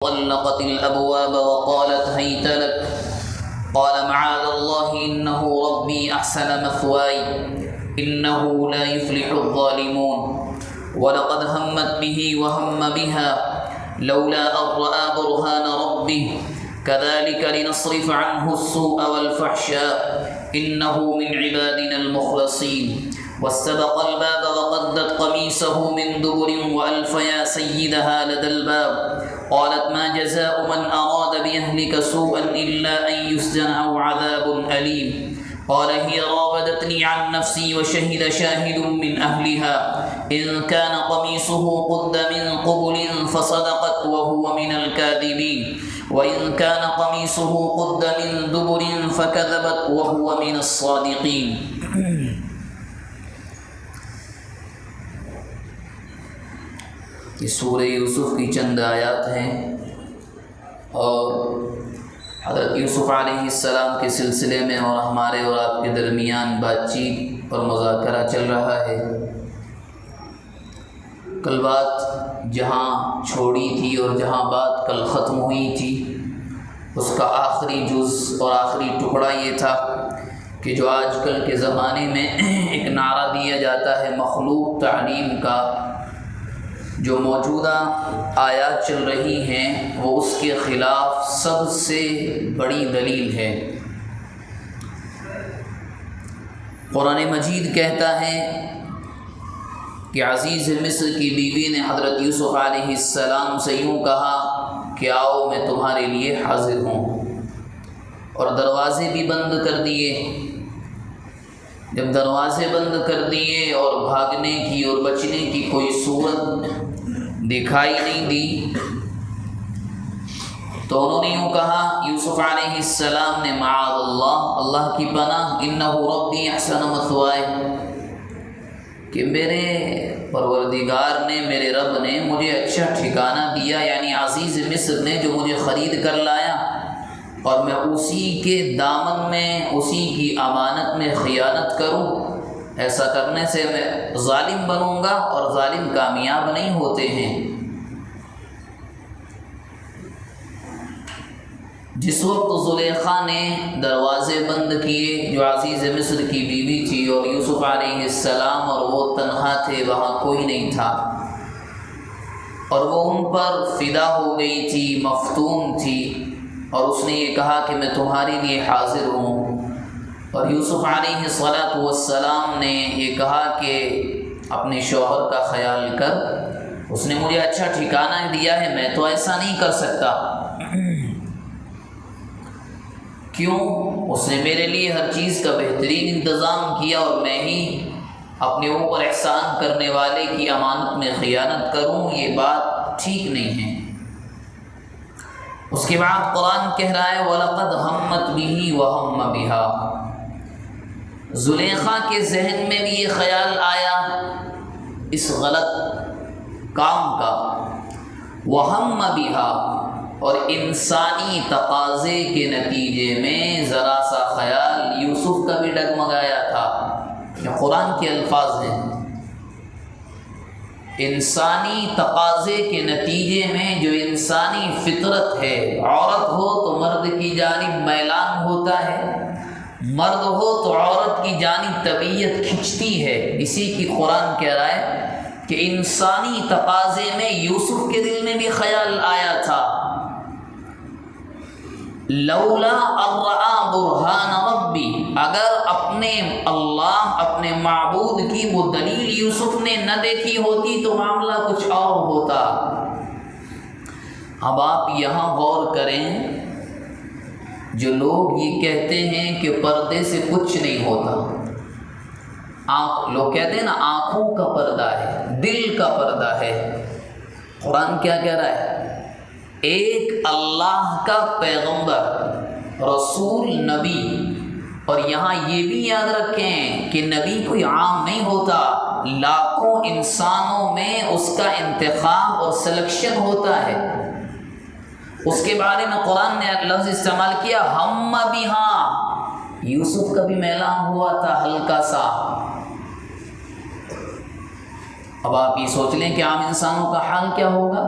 طلقت الأبواب وقالت هيت لك قال معاذ الله إنه ربي أحسن مثواي إنه لا يفلح الظالمون ولقد همت به وهم بها لولا أن رأى برهان ربه كذلك لنصرف عنه السوء والفحشاء إنه من عبادنا المخلصين واستبق الباب وقدت قميصه من دبر وألف يا سيدها لدى الباب قالت ما جزاء من أراد بأهلك سوءا إلا أن يسجن أو عذاب أليم قال هي راودتني عن نفسي وشهد شاهد من أهلها إن كان قميصه قد من قبل فصدقت وهو من الكاذبين وإن كان قميصه قد من دبر فكذبت وهو من الصادقين. یہ سورہ یوسف کی چند آیات ہیں اور حضرت یوسف علیہ السلام کے سلسلے میں اور ہمارے اور آپ کے درمیان بات چیت اور مذاکرہ چل رہا ہے. کل بات جہاں چھوڑی تھی اور جہاں بات کل ختم ہوئی تھی اس کا آخری جز اور آخری ٹکڑا یہ تھا کہ جو آج کل کے زمانے میں ایک نعرہ دیا جاتا ہے مخلوق تعلیم کا، جو موجودہ آیات چل رہی ہیں وہ اس کے خلاف سب سے بڑی دلیل ہے. قرآن مجید کہتا ہے کہ عزیز مصر کی بیوی نے حضرت یوسف علیہ السلام سے یوں کہا کہ آؤ میں تمہارے لیے حاضر ہوں، اور دروازے بھی بند کر دیے. جب دروازے بند کر دیے اور بھاگنے کی اور بچنے کی کوئی صورت دکھائی نہیں دی تو انہوں نے یوں کہا، یوسف علیہ السلام نے معاذ اللہ، اللہ کی پناہ، انہ ربی احسن مثوائے، کہ میرے پروردگار نے، میرے رب نے مجھے اچھا ٹھکانہ دیا، یعنی عزیز مصر نے جو مجھے خرید کر لایا، اور میں اسی کے دامن میں، اسی کی امانت میں خیانت کروں، ایسا کرنے سے میں ظالم بنوں گا، اور ظالم کامیاب نہیں ہوتے ہیں. جس وقت زلیخا نے دروازے بند کیے، جو عزیز مصر کی بیوی تھی اور یوسف علیہ السلام اور وہ تنہا تھے، وہاں کوئی نہیں تھا، اور وہ ان پر فدا ہو گئی تھی، مفتون تھی، اور اس نے یہ کہا کہ میں تمہارے لیے حاضر ہوں. اور یوسف علیہ السلام نے یہ کہا کہ اپنے شوہر کا خیال کر، اس نے مجھے اچھا ٹھکانہ دیا ہے، میں تو ایسا نہیں کر سکتا. کیوں؟ اس نے میرے لیے ہر چیز کا بہترین انتظام کیا، اور میں ہی اپنے اوپر احسان کرنے والے کی امانت میں خیانت کروں، یہ بات ٹھیک نہیں ہے. اس کے بعد قرآن کہہ رہا ہے وَلَقَدْ هَمَّتْ بِهِ وَهَمَّ بِهَا، زلیخا کے ذہن میں بھی یہ خیال آیا اس غلط کام کا، وَهَمَّ بِهَا، اور انسانی تقاضے کے نتیجے میں ذرا سا خیال یوسف کا بھی ڈگمگایا تھا. یہ قرآن کے الفاظ ہیں. انسانی تقاضے کے نتیجے میں جو انسانی فطرت ہے، عورت ہو تو مرد کی جانب میلان ہوتا ہے، مرد ہو تو عورت کی جانب طبیعت کھنچتی ہے. اسی کی قرآن کہہ رہا ہے کہ انسانی تقاضے میں یوسف کے دل میں بھی خیال آیا تھا، لولا ارآ برہان ربی، اگر اپنے اللہ، اپنے معبود کی وہ دلیل یوسف نے نہ دیکھی ہوتی تو معاملہ کچھ اور ہوتا. اب آپ یہاں غور کریں، جو لوگ یہ کہتے ہیں کہ پردے سے کچھ نہیں ہوتا، لوگ کہتے ہیں نا آنکھوں کا پردہ ہے، دل کا پردہ ہے. قرآن کیا کہہ رہا ہے؟ ایک اللہ کا پیغمبر، رسول، نبی، اور یہاں یہ بھی یاد رکھیں کہ نبی کوئی عام نہیں ہوتا، لاکھوں انسانوں میں اس کا انتخاب اور سلیکشن ہوتا ہے. اس کے بارے میں قرآن نے لفظ استعمال کیا ہم بہا، یوسف کا بھی میلان ہوا تھا ہلکا سا. اب آپ یہ سوچ لیں کہ عام انسانوں کا حال کیا ہوگا.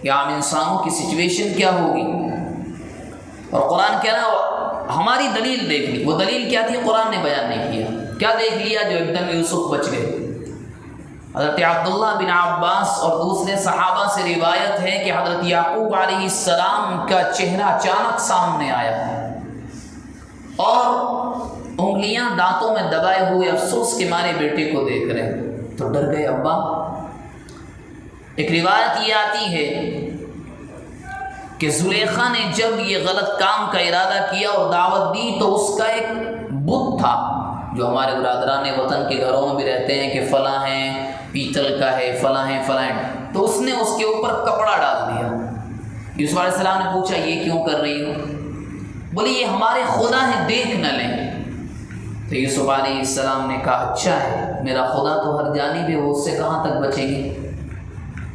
کہ عام انسانوں کی سچویشن کیا ہوگی. اور قرآن کہہ رہا ہماری دلیل دیکھ لی. وہ دلیل کیا تھی قرآن نے بیان نہیں کیا. کیا دیکھ لیا جو ایک دم یوسف بچ گئے. حضرت عبداللہ بن عباس اور دوسرے صحابہ سے روایت ہے کہ حضرت یعقوب علیہ السلام کا چہرہ اچانک سامنے آیا اور انگلیاں دانتوں میں دبائے ہوئے افسوس کے مارے بیٹے کو دیکھ رہے ہیں تو ڈر گئے ابا. ایک روایت یہ آتی ہے کہ زلیخا نے جب یہ غلط کام کا ارادہ کیا اور دعوت دی تو اس کا ایک بت تھا جو ہمارے برادران وطن کے گھروں میں بھی رہتے ہیں کہ فلاں ہیں پیتل کا ہے فلاں ہیں فلاں ہیں. تو اس نے اس کے اوپر کپڑا ڈال دیا. یوسف علیہ السلام نے پوچھا یہ کیوں کر رہی ہو؟ بولی یہ ہمارے خدا ہیں دیکھ نہ لیں. تو یوسف علیہ السلام نے کہا اچھا ہے میرا خدا تو ہر جانب ہے وہ اس سے کہاں تک بچیں گے.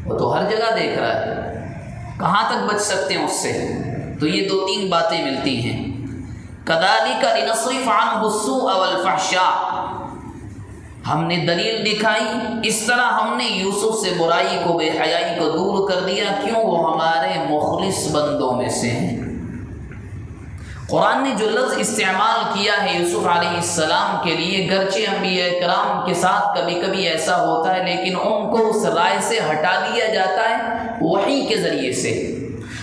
وہ تو ہر جگہ دیکھ رہا ہے کہاں تک بچ سکتے ہیں اس سے. تو یہ 2-3 باتیں ملتی ہیں. کذالک لنصرف عنہ السوء والفحشاء ہم نے دلیل دکھائی اس طرح ہم نے یوسف سے برائی کو بے حیائی کو دور کر دیا. کیوں؟ وہ ہمارے مخلص بندوں میں سے ہیں. قرآن نے جو لفظ استعمال کیا ہے یوسف علیہ السلام کے لیے گرچہ انبیاء کرام کے ساتھ کبھی کبھی ایسا ہوتا ہے لیکن ان کو اس رائے سے ہٹا دیا جاتا ہے وحی کے ذریعے سے.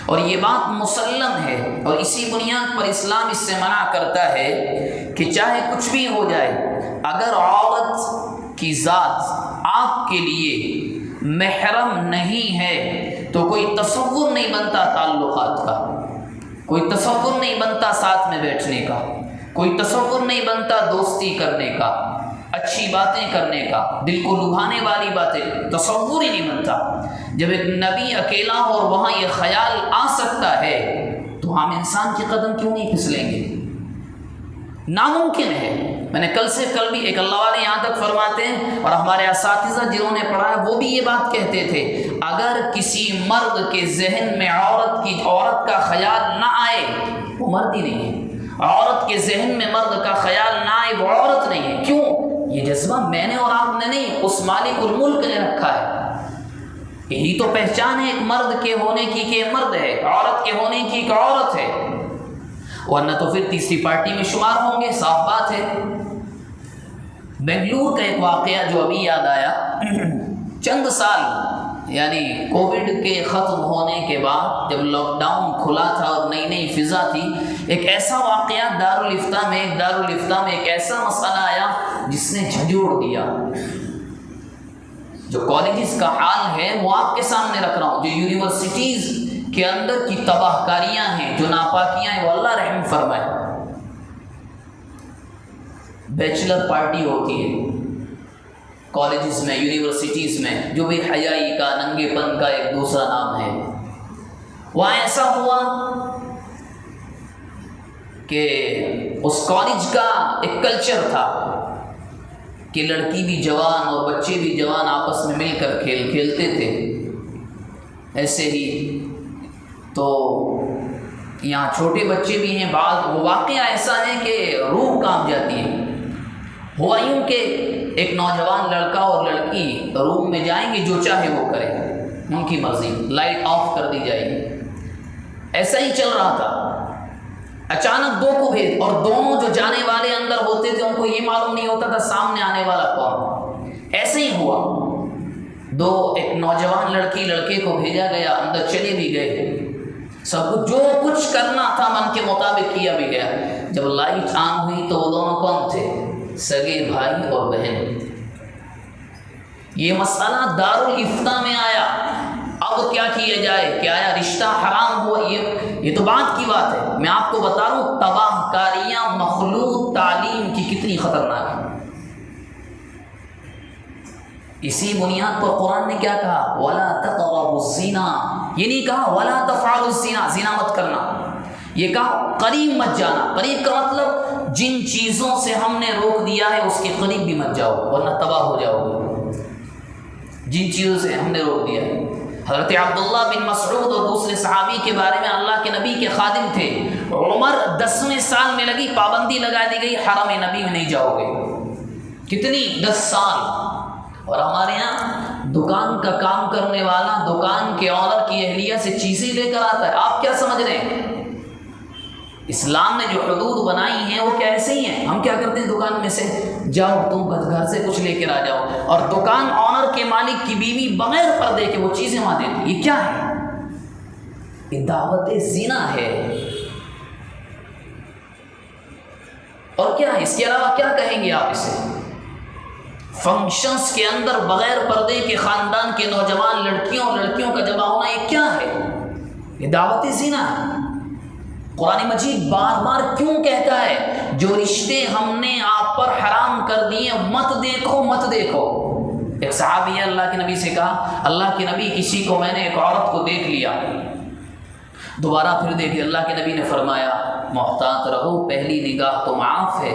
اور یہ بات مسلم ہے اور اسی بنیاد پر اسلام اس سے منع کرتا ہے کہ چاہے کچھ بھی ہو جائے اگر عورت کی ذات آپ کے لیے محرم نہیں ہے تو کوئی تصور نہیں بنتا تعلقات کا. کوئی تصور نہیں بنتا ساتھ میں بیٹھنے کا. کوئی تصور نہیں بنتا دوستی کرنے کا اچھی باتیں کرنے کا دل کو لبھانے والی باتیں. تصور ہی نہیں بنتا. جب ایک نبی اکیلا ہو اور وہاں یہ خیال آ سکتا ہے تو ہم انسان کے قدم کیوں نہیں پھسلیں گے؟ ناممکن ہے. میں نے کل سے کل بھی ایک اللہ والے یہاں تک فرماتے ہیں اور ہمارے اساتذہ جنہوں نے پڑھا ہے وہ بھی یہ بات کہتے تھے اگر کسی مرد کے ذہن میں عورت کا خیال نہ آئے وہ مرد ہی نہیں ہے. عورت کے ذہن میں مرد کا خیال نہ آئے وہ عورت نہیں ہے. کیوں؟ یہ جذبہ میں نے اور آپ نے نہیں اس مالک الملک نے رکھا ہے. یہی تو پہچان ہے ایک مرد کے ہونے کی کہ مرد ہے عورت کے ہونے کی کہ عورت ہے. ورنہ تو پھر تیسری پارٹی میں شمار ہوں گے. صاف بات ہے. بنگلور کا ایک واقعہ جو ابھی یاد آیا چند سال یعنی کووڈ کے ختم ہونے کے بعد جب لاک ڈاؤن کھلا تھا اور نئی نئی فضا تھی ایک ایسا واقعہ دارالفتاء میں ایک ایسا مسئلہ آیا جس نے جھنجھوڑ دیا. جو کالجز کا حال ہے وہ آپ کے سامنے رکھ رہا ہوں. جو یونیورسٹیز کے اندر کی تباہ کاریاں ہیں جو ناپاکیاں ہیں وہ اللہ رحم فرمائے. بیچلر پارٹی ہوتی ہے کالجز میں یونیورسٹیز میں جو بھی حیائی کا ننگے پن کا ایک دوسرا نام ہے. وہاں ایسا ہوا کہ اس کالج کا ایک کلچر تھا کہ لڑکی بھی جوان اور بچے بھی جوان آپس میں مل کر کھیل کھیلتے تھے. ایسے ہی تو یہاں چھوٹے بچے بھی ہیں. بعض وہ واقعہ ایسا ہے کہ روح کانپ جاتی ہے. ہوا یوں کہ ایک نوجوان لڑکا اور لڑکی روم میں جائیں گے جو چاہے وہ کرے ان کی مرضی. لائٹ آف کر دی جائے گی. ایسا ہی چل رہا تھا. اچانک 2 کو بھیج اور دونوں جو جانے والے اندر ہوتے تھے ان کو یہ معلوم نہیں ہوتا تھا سامنے آنے والا کون. ایسے ہی ہوا. 2 ایک نوجوان لڑکی لڑکے کو بھیجا گیا. اندر چلے بھی گئے. سب کچھ جو کچھ کرنا تھا من کے مطابق کیا بھی گیا. جب لائٹ آن ہوئی تو وہ دونوں کون تھے؟ سگے بھائی اور بہن. یہ مسئلہ دارالفتاء میں آیا. اب کیا کیا جائے؟ کہ آیا رشتہ حرام ہوا؟ یہ تو بات کی بات ہے. میں آپ کو بتا رہا ہوں تباہ کاریاں مخلوط تعلیم کی کتنی خطرناک ہیں. اسی بنیاد پر قرآن نے کیا کہا؟ وَلَا تَقْرَبُوا الزِّنَا. یہ نہیں کہا وَلَا تَفْعَلُوا الزِّنَا زنا مت کرنا. یہ کہا قریب مت جانا. قریب کا مطلب جن چیزوں سے ہم نے روک دیا ہے اس کے قریب بھی مت جاؤ ورنہ تباہ ہو جاؤ گے. جن چیزوں سے ہم نے روک دیا ہے. حضرت عبداللہ بن مسعود اور دوسرے صحابی کے بارے میں اللہ کے نبی کے خادم تھے. عمر 10ویں سال میں لگی پابندی لگا دی گئی حرم نبی میں نہیں جاؤ گے. کتنی؟ 10 سال. اور ہمارے یہاں دکان کا کام کرنے والا دکان کے آنر کی اہلیہ سے چیزیں لے کر آتا ہے. آپ کیا سمجھ رہے ہیں؟ اسلام نے جو حدود بنائی ہیں وہ کیا ایسے ہی ہیں؟ ہم کیا کرتے ہیں دکان میں سے جاؤ تم گھر سے کچھ لے کر آ جاؤ، اور دکان آنر کے مالک کی بیوی بغیر پردے کے وہ چیزیں وہاں دیتی. یہ کیا ہے؟ یہ دعوت زنا ہے. اور کیا ہے اس کے علاوہ؟ کیا کہیں گے آپ اسے؟ فنکشنز کے اندر بغیر پردے کے خاندان کے نوجوان لڑکیوں کا جمع ہونا، یہ کیا ہے؟ یہ دعوت زنا ہے. قرآن مجید بار بار کیوں کہتا ہے جو رشتے ہم نے آپ پر حرام کر دیے مت دیکھو مت دیکھو؟ ایک صحابی ہے، اللہ کے نبی سے کہا اللہ کے نبی کسی کو میں نے ایک عورت کو دیکھ لیا، دوبارہ پھر دیکھی. اللہ کے نبی نے فرمایا محتاط رہو، پہلی نگاہ تو معاف ہے،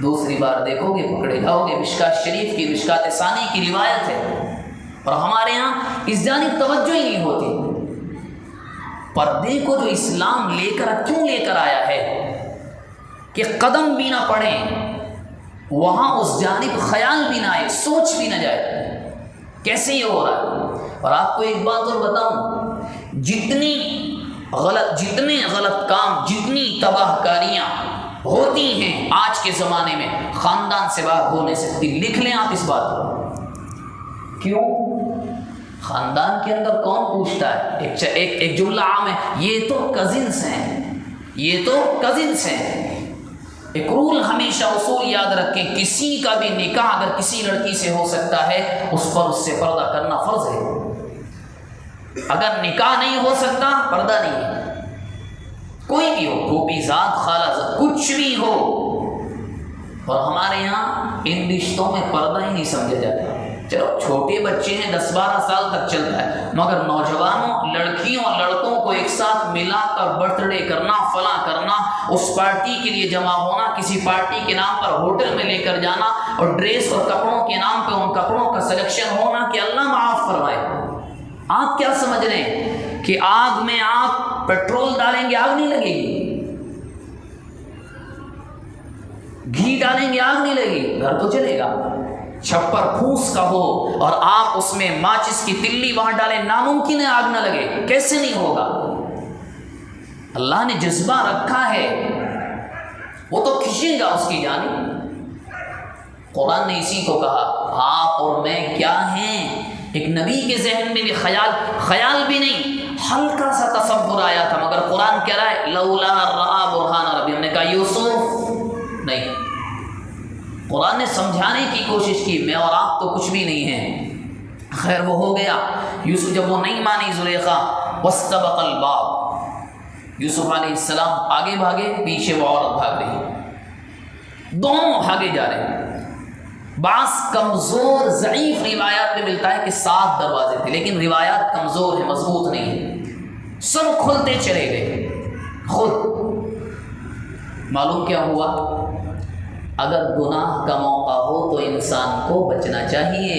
دوسری بار دیکھو گے پکڑے جاؤ گے. مشکات شریف کی مشکات ثانی کی روایت ہے. اور ہمارے ہاں اس جانب توجہ ہی نہیں ہوتی. پردے کو جو اسلام کیوں لے کر آیا ہے کہ قدم بھی نہ پڑیں، وہاں اس جانب خیال بھی نہ آئے، سوچ بھی نہ جائے. کیسے یہ ہو رہا ہے؟ اور آپ کو ایک بات اور بتاؤں، جتنے غلط کام، جتنی تباہ کاریاں ہوتی ہیں آج کے زمانے میں خاندان سے باہر ہو نہیں سکتی. لکھ لیں آپ اس بات کو. کیوں؟ خاندان کے اندر کون پوچھتا ہے؟ ایک جملہ عام ہے، یہ تو کزنس ہیں، یہ تو کزنس ہیں. ایک رول ہمیشہ اصول یاد رکھیں، کسی کا بھی نکاح اگر کسی لڑکی سے ہو سکتا ہے اس پر اس سے پردہ کرنا فرض ہے. اگر نکاح نہیں ہو سکتا پردہ نہیں ہے. کوئی بھی ہو، پھوپھی ذات، خالہ ذات، کچھ بھی ہو. اور ہمارے یہاں ان رشتوں میں پردہ ہی نہیں سمجھا جاتا. چلو چھوٹے بچے ہیں 10-12 سال تک چلتا ہے، مگر نوجوانوں، لڑکیوں لڑکوں کو ایک ساتھ ملا کر برتھ ڈے کرنا، فلاں کرنا، اس پارٹی کے لیے جمع ہونا، کسی پارٹی کے نام پر ہوٹل میں لے کر جانا، اور ڈریس اور کپڑوں کے نام پہ ان کپڑوں کا سلیکشن ہونا کہ اللہ معاف فرمائے. آپ کیا سمجھ رہے ہیں کہ آگ میں آپ پیٹرول ڈالیں گے آگ نہیں لگے گی؟ گھی ڈالیں گے آگ نہیں لگے گی؟ گھر تو چلے گا. چھپر پھوس کا ہو اور آپ اس میں ماچس کی تلی وہاں ڈالیں، ناممکن ہے آگ نہ لگے. کیسے نہیں ہوگا؟ اللہ نے جذبہ رکھا ہے، وہ تو کھنچے گا اس کی جانب. قرآن نے اسی کو کہا آپ اور میں کیا ہیں. ایک نبی کے ذہن میں بھی خیال بھی نہیں، ہلکا سا تصور آیا تھا، مگر قرآن کہہ رہا ہے لولا رأى برہان ربی. ہم نے کہا یوسف نہیں. قرآن نے سمجھانے کی کوشش کی میں اور آپ تو کچھ بھی نہیں ہیں. خیر وہ ہو گیا. یوسف جب وہ نہیں مانی زلیخا، واستبق الباب، یوسف علیہ السلام آگے بھاگے، پیچھے وہ عورت بھاگ رہی، دونوں بھاگے جا رہے ہیں. بعض کمزور ضعیف روایات میں ملتا ہے کہ 7 دروازے تھے، لیکن روایات کمزور ہیں، مضبوط نہیں ہیں. سب کھلتے چلے گئے خود. معلوم کیا ہوا؟ اگر گناہ کا موقع ہو تو انسان کو بچنا چاہیے.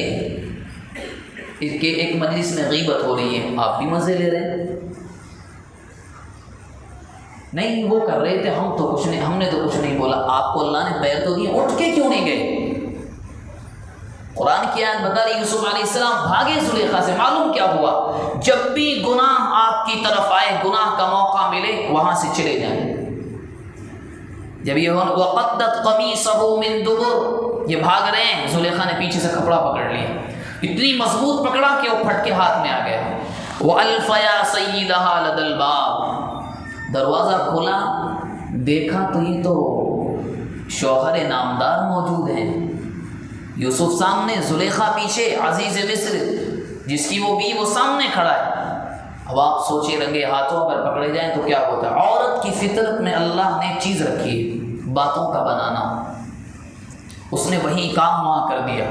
ایک مجلس میں غیبت ہو رہی ہے، آپ بھی مزے لے رہے ہیں. نہیں وہ کر رہے تھے، ہم نے تو کچھ نہیں بولا. آپ کو اللہ نے پیر تو دیے، اٹھ کے کیوں نہیں گئے؟ قرآن کی آیت بتا رہی یوسف علیہ السلام بھاگے زلیخا سے. معلوم کیا ہوا؟ جب بھی گناہ آپ کی طرف آئے، گناہ کا موقع ملے، وہاں سے چلے جائیں. جب یہ وقدت قمیصہ من دبر، یہ بھاگ رہے ہیں، زلیخا نے پیچھے سے کپڑا پکڑ لیا، اتنی مضبوط پکڑا کہ وہ پھٹ کے ہاتھ میں آ گیا. وَأَلْفَ يَا سَيِّدَهَا لَدَى الْبَابِ، دروازہ کھولا، دیکھا تو یہ تو شوہر نامدار موجود ہیں. یوسف سامنے، زلیخا پیچھے، عزیز مصر جس کی وہ بیوی وہ سامنے کھڑا ہے. اب آپ سوچیں رنگے ہاتھوں پر پکڑے جائیں تو کیا ہوتا ہے؟ عورت کی فطرت میں اللہ نے ایک چیز رکھی ہے، باتوں کا بنانا. اس نے وہی کام وہاں کر دیا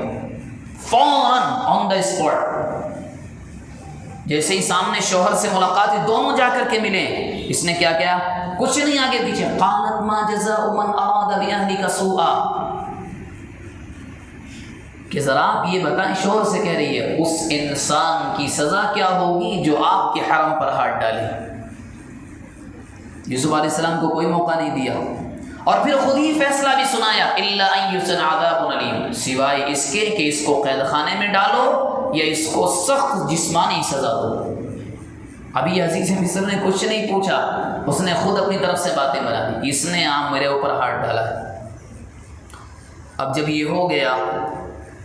فوراً آن دا اسپاٹ. جیسے ہی سامنے شوہر سے ملاقات ہوئی، دونوں جا کر کے ملے. اس نے کیا کیا؟ کچھ نہیں آگے پیچھے. قالت ما جزاء من اراد باهلك سوءا، کہ ذرا آپ یہ بتائیں، شوہر سے کہہ رہی ہے اس انسان کی سزا کیا ہوگی جو آپ کے حرم پر ہاتھ ڈالے. یوسف علیہ السلام کو کوئی موقع نہیں دیا، اور پھر خود ہی فیصلہ بھی سنایا الا ان یسن عذاب علیم، سوائے اس کے کہ اس کو قید خانے میں ڈالو یا اس کو سخت جسمانی سزا دو۔ ابھی عزیز مصر نے کچھ نہیں پوچھا، اس نے خود اپنی طرف سے باتیں بنا دی، اس نے میرے اوپر ہاتھ ڈالا ہے۔ اب جب یہ ہو گیا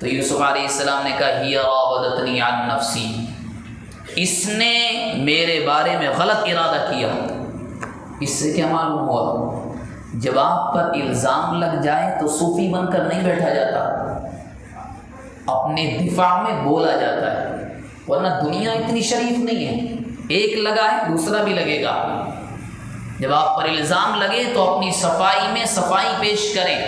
تو یوسف علیہ السلام نے کہا ہی راودتنی عن نفسی، اس نے میرے بارے میں غلط ارادہ کیا۔ اس سے کیا معلوم ہوا؟ جب آپ پر الزام لگ جائے تو صوفی بن کر نہیں بیٹھا جاتا، اپنے دفاع میں بولا جاتا ہے، ورنہ دنیا اتنی شریف نہیں ہے، ایک لگا ہے دوسرا بھی لگے گا۔ جب آپ پر الزام لگے تو اپنی صفائی میں صفائی پیش کریں۔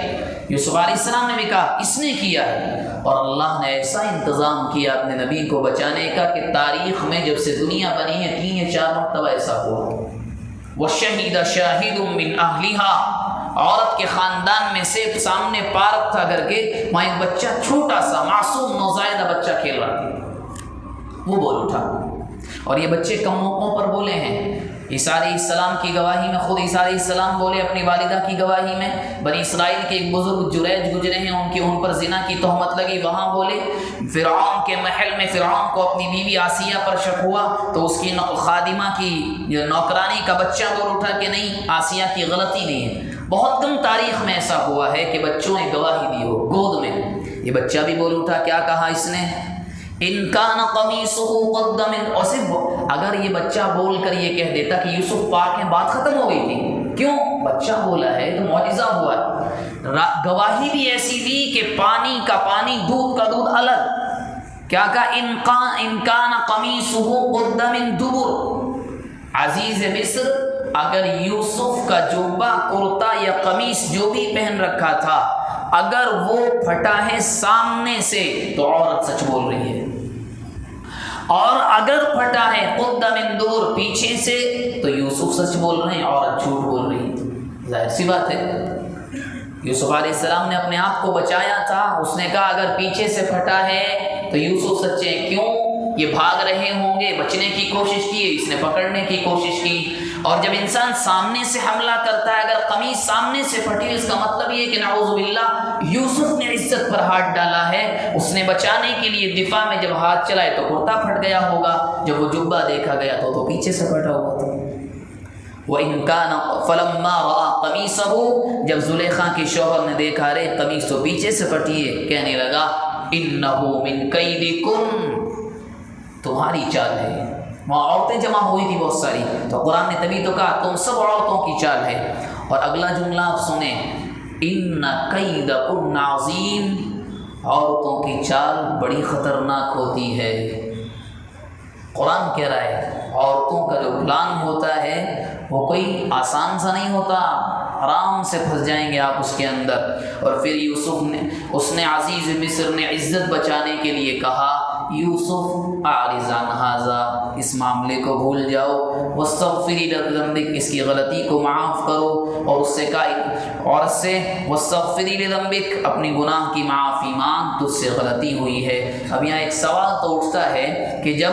یوسف علیہ السلام نے بھی کہا اس نے کیا ہے، اور اللہ نے ایسا انتظام کیا اپنے نبی کو بچانے کا کہ تاریخ میں جب سے دنیا بنی ہے 3 یا 4 مرتبہ ایسا ہوا۔ وَشَهِدَ شَاهِدٌ مِّنْ أَهْلِهَا، عورت کے خاندان میں سے سامنے پارک تھا کر کے، وہاں ایک بچہ چھوٹا سا معصوم نوزائیدہ بچہ کھیل رہا تھا، وہ بول اٹھا، اور یہ بچے کم موقعوں پر بولے ہیں۔ عیسیٰ علیہ السلام کی گواہی میں خود عیسیٰ علیہ السلام بولے، اپنی والدہ کی گواہی میں بنی اسرائیل کے ایک بزرگ جریج گزرے ہیں، ان پر زنا کی تہمت لگی، وہاں بولے۔ فرعون کے محل میں فرعون کو اپنی بیوی آسیہ پر شک ہوا تو اس کی خادمہ کی نوکرانی کا بچہ بول اٹھا کہ نہیں، آسیہ کی غلطی نہیں ہے۔ بہت کم تاریخ میں ایسا ہوا ہے کہ بچوں نے گواہی دی ہو گود میں۔ یہ بچہ بھی بول اٹھا، کیا کہا اس نے؟ ان کان قمیصہ قد من، اور صرف اگر یہ بچہ بول کر یہ کہہ دیتا کہ یوسف پاک ہیں، بات ختم ہو گئی تھی۔ کیوں؟ بچہ بولا ہے تو معجزہ ہوا ہے۔ گواہی بھی ایسی دی کہ پانی کا پانی، دودھ کا دودھ الگ۔ کیا کہا؟ ان کان قمیصہ قد من دبر۔ عزیز مصر، اگر یوسف کا جبہ، کرتا یا قمیص جو بھی پہن رکھا تھا، اگر وہ پھٹا ہے سامنے سے تو عورت سچ بول رہی ہے، اور اگر پھٹا ہے قد من دور، پیچھے سے، تو یوسف سچ بول رہے ہیں، عورت جھوٹ بول رہی ہے۔ ظاہر سی بات ہے، یوسف علیہ السلام نے اپنے آپ کو بچایا تھا، اس نے کہا اگر پیچھے سے پھٹا ہے تو یوسف سچے ہیں۔ کیوں؟ یہ بھاگ رہے ہوں گے، بچنے کی کوشش کی، اس نے پکڑنے کی کوشش کی۔ اور جب انسان سامنے سے حملہ کرتا ہے، اگر قمیص سامنے سے پھٹی، اس کا مطلب یہ کہ نعوذ باللہ یوسف نے عزت پر ہاتھ ڈالا ہے، اس نے بچانے کے لیے دفاع میں جب ہاتھ چلائے تو کرتا پھٹ گیا ہوگا، جب وہ جبہ دیکھا گیا تو پیچھے سے پھٹا ہوا تھا۔ وَإِن كَانَ فَلَمَّا رَأَىٰ قَمِيصَهُ، جب زلیخا کے شوہر نے دیکھا رے قمیص تو پیچھے سے پھٹی ہے، کہنے لگا إِنَّهُ مِن كَيْدِكُمْ، تمہاری چال ہے۔ وہاں عورتیں جمع ہوئی تھی بہت ساری، تو قرآن نے تبھی تو کہا تم سب عورتوں کی چال ہے۔ اور اگلا جملہ آپ سنیں، إِنَّ كَيْدَكُنَّ عَظِيمٌ، عورتوں کی چال بڑی خطرناک ہوتی ہے۔ قرآن کہہ رہا ہے عورتوں کا جو پلان ہوتا ہے وہ کوئی آسان سا نہیں ہوتا، آرام سے پھنس جائیں گے آپ اس کے اندر۔ اور پھر یوسف نے، اس نے عزیز مصر نے عزت بچانے کے لیے کہا یوسف اعرض عن ھذا، اس معاملے کو بھول جاؤ، واستغفری لذنبک، اس کی غلطی کو معاف کرو، اور اس سے کہا عورت سے واستغفری لذنبک، اپنی گناہ کی معافی مانگ، تجھ سے غلطی ہوئی ہے۔ اب یہاں ایک سوال تو اٹھتا ہے کہ جب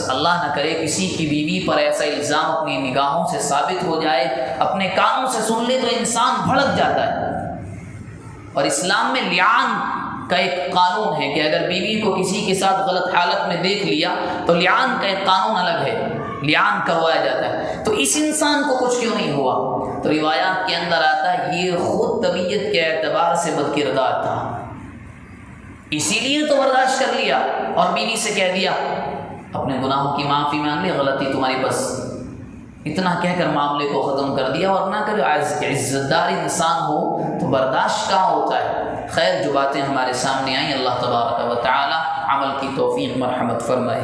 اللہ نہ کرے کسی کی بیوی پر ایسا الزام اپنی نگاہوں سے ثابت ہو جائے، اپنے کانوں سے سن لے، تو انسان بھڑک جاتا ہے۔ اور اسلام میں لعان کا ایک قانون ہے کہ اگر بیوی کو کسی کے ساتھ غلط حالت میں دیکھ لیا تو لعان کا ایک قانون الگ ہے، لعان کروایا جاتا ہے۔ تو اس انسان کو کچھ کیوں نہیں ہوا؟ تو روایات کے اندر آتا ہے یہ خود طبیعت کے اعتبار سے بد کردار تھا، اسی لیے تو برداشت کر لیا، اور بیوی سے کہہ دیا اپنے گناہوں کی معافی مانگ لی، غلطی تمہاری، بس اتنا کہہ کر معاملے کو ختم کر دیا۔ اور نہ کہ عزت دار انسان ہو تو برداشت کہاں ہوتا ہے۔ خیر، جو باتیں ہمارے سامنے آئیں، اللہ تبارک و تعالی عمل کی توفیق مرحمت فرمائے۔